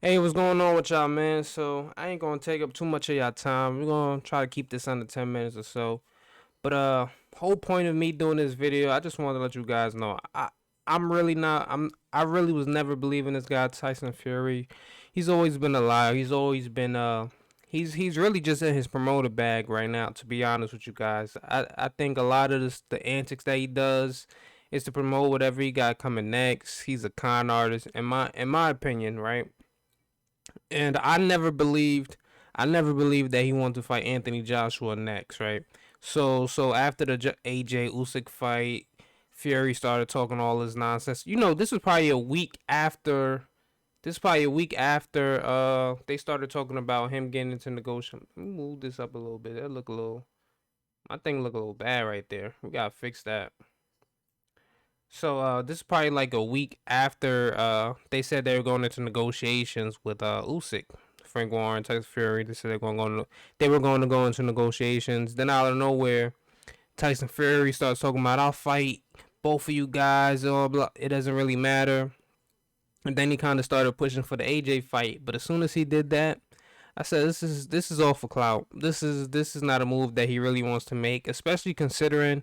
Hey, what's going on with y'all, man? So I ain't gonna take up too much of y'all time. We're gonna try to keep this under 10 minutes or so. But whole point of me doing this video, I just wanted to let you guys know I'm really not I really was never believing this guy Tyson Fury. He's always been a liar. He's always been he's really just in his promoter bag right now, to be honest with you guys. I think a lot of the antics that he does is to promote whatever he got coming next. He's a con artist in my opinion, right? And I never believed that he wanted to fight Anthony Joshua next, right? So after the AJ Usyk fight, Fury started talking all this nonsense. This was probably a week after. This is probably a week after they started talking about him getting into negotiation. Let me move this up a little bit. That look a little. My thing look a little bad right there. We gotta fix that. So this is probably like a week after they said they were going into negotiations with Usyk, Frank Warren, Tyson Fury. They said they were going to go into negotiations. Then out of nowhere, Tyson Fury starts talking about I'll fight both of you guys. Blah, blah. It doesn't really matter. And then he kind of started pushing for the AJ fight. But as soon as he did that, I said this is all for clout. This is not a move that he really wants to make, especially considering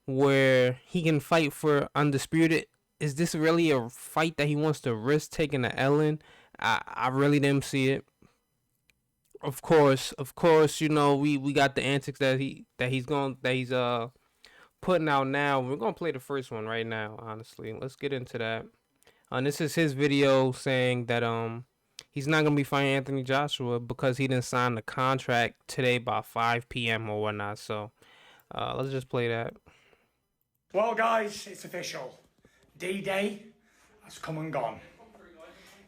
where he can fight for undisputed. Is this really a fight that he wants to risk taking a L in? I really didn't see it. Of course, we got the antics that he's putting out now. We're gonna play the first one right now. Honestly, let's get into that. This is his video saying that he's not gonna be fighting Anthony Joshua because he didn't sign the contract today by 5 p.m. or whatnot. So let's just play that. Well, guys, it's official. D-Day has come and gone.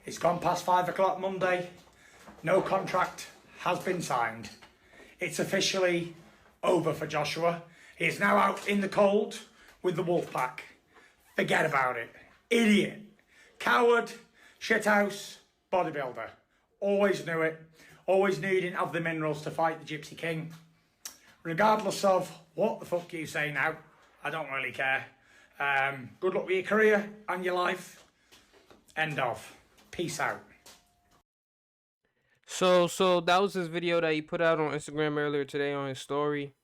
It's gone past 5 o'clock Monday. No contract has been signed. It's officially over for Joshua. He is now out in the cold with the Wolfpack. Forget about it. Idiot. Coward. Shithouse. Bodybuilder. Always knew it. Always knew he didn't have the minerals to fight the Gypsy King. Regardless of what the fuck you say now, I don't really care. Good luck with your career and your life. End of. Peace out. So that was his video that he put out on Instagram earlier today on his story.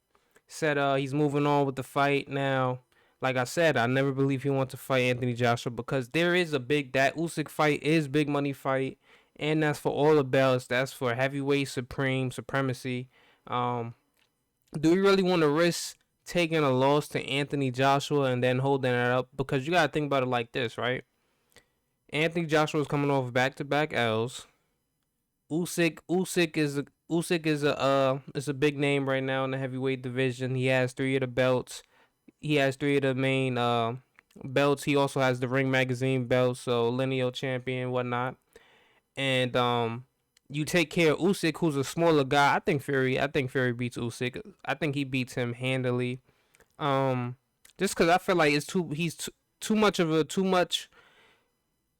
Said he's moving on with the fight now. Like I said, I never believe he wants to fight Anthony Joshua because there is that Usyk fight is big money fight, and that's for all the belts. That's for heavyweight supremacy. Do we really want to risk taking a loss to Anthony Joshua and then holding it up? Because you gotta think about it like this, right? Anthony Joshua is coming off back-to-back L's. Usyk is a big name right now in the heavyweight division. He has 3 of the belts. He has 3 of the main belts. He also has the Ring Magazine belt, so lineal champion, whatnot. And you take care of Usyk, who's a smaller guy. I think Fury beats Usyk. I think he beats him handily. Just because I feel like he's too much of a too much.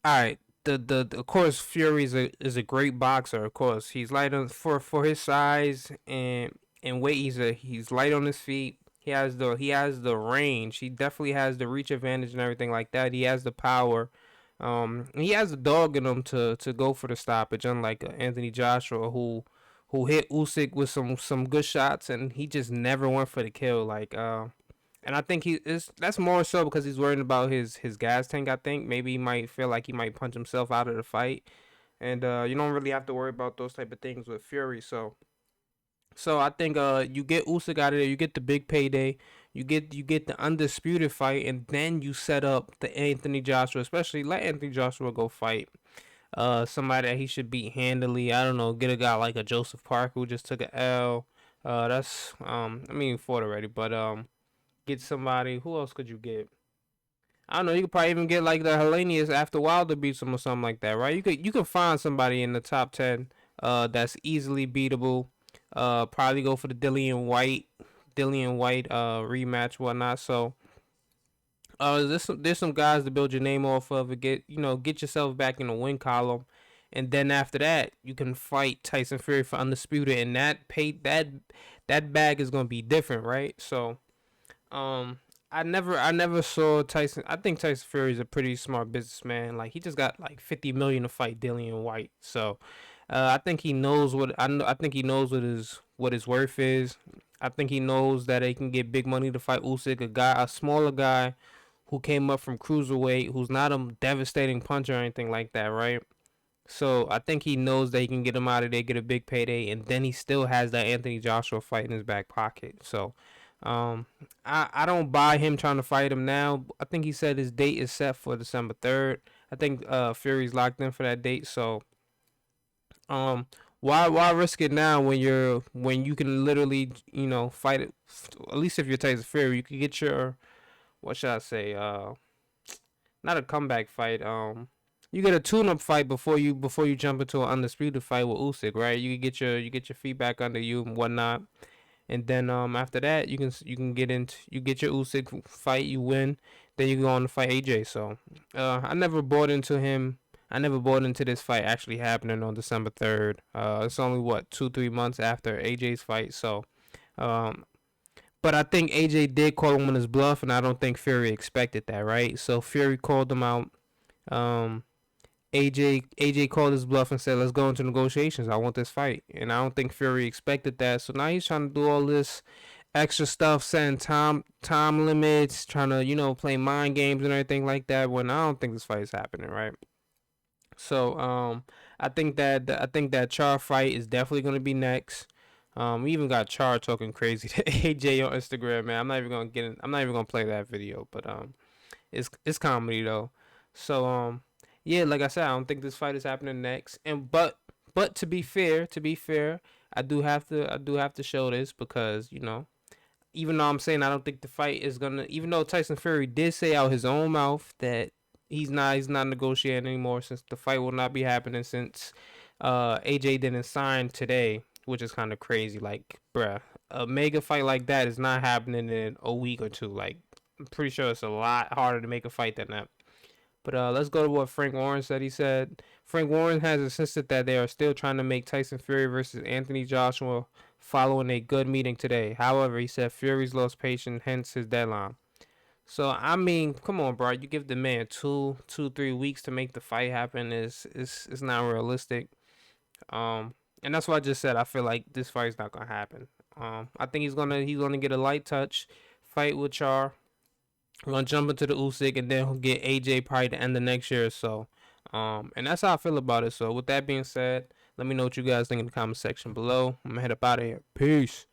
All right, the of course Fury is a great boxer. Of course, he's light on for his size and weight. He's light on his feet. He has the range. He definitely has the reach advantage and everything like that. He has the power. He has the dog in him to go for the stoppage, unlike Anthony Joshua, who hit Usyk with some good shots, and he just never went for the kill. And I think that's more so because he's worried about his gas tank. I think maybe he might feel like he might punch himself out of the fight, and you don't really have to worry about those type of things with Fury. So I think you get Usyk out of there, you get the big payday, you get the undisputed fight, and then you set up the Anthony Joshua. Especially let Anthony Joshua go fight somebody that he should beat handily. I don't know, get a guy like a Joseph Parker who just took a L. That's I mean he fought already, but get somebody. Who else could you get? I don't know. You could probably even get like the Hellenius after Wilder beats him or something like that, right? You could find somebody in the top 10 that's easily beatable. Probably go for the Dillian White rematch, whatnot. So there's some guys to build your name off of and get yourself back in the win column. And then after that, you can fight Tyson Fury for undisputed, and that bag is gonna be different, right? So, I never saw Tyson. I think Tyson Fury is a pretty smart businessman. Like he just got like 50 million to fight Dillian White. So I think he knows what I think he knows what his worth is. I think he knows that he can get big money to fight Usyk, a smaller guy who came up from cruiserweight, who's not a devastating puncher or anything like that, right? So I think he knows that he can get him out of there, get a big payday, and then he still has that Anthony Joshua fight in his back pocket. So um, I don't buy him trying to fight him now. I think he said his date is set for December 3rd. I think Fury's locked in for that date. So um, why risk it now when you can literally fight it? At least if you're Tyson Fury, you can get your, what should I say, not a comeback fight. You get a tune-up fight before you jump into an undisputed fight with Usyk, right? You get your feet back under you and whatnot, and then after that you get your Usyk fight, you win, then you go on to fight AJ. So I never bought into him. I never bought into this fight actually happening on December 3rd. It's only what 2-3 months after AJ's fight, so um, but I think AJ did call him on his bluff, and I don't think Fury expected that, right? So Fury called him out. Um, AJ called his bluff and said, "Let's go into negotiations. I want this fight," and I don't think Fury expected that. So now he's trying to do all this extra stuff, setting time limits, trying to play mind games and everything like that. When I don't think this fight is happening, right? So I think that Charr fight is definitely gonna be next. We even got Charr talking crazy to AJ on Instagram, man. I'm not even gonna play that video, but it's comedy though. So yeah, like I said, I don't think this fight is happening next. And but to be fair, I do have to show this because even though I'm saying I don't think the fight is gonna, even though Tyson Fury did say out his own mouth that he's not negotiating anymore since the fight will not be happening since AJ didn't sign today, which is kind of crazy. Like, bruh, a mega fight like that is not happening in a week or two. Like, I'm pretty sure it's a lot harder to make a fight than that. But let's go to what Frank Warren said. He said Frank Warren has insisted that they are still trying to make Tyson Fury versus Anthony Joshua following a good meeting today. However, he said Fury's lost patience, hence his deadline. So I mean, come on, bro. You give the man 3 weeks to make the fight happen is not realistic. And that's what I just said. I feel like this fight's not gonna happen. I think he's gonna get a light touch fight with Charr. We're gonna jump into the Usyk, and then he'll get AJ probably the end of next year or so. And that's how I feel about it. So with that being said, let me know what you guys think in the comment section below. I'm gonna head up out of here. Peace.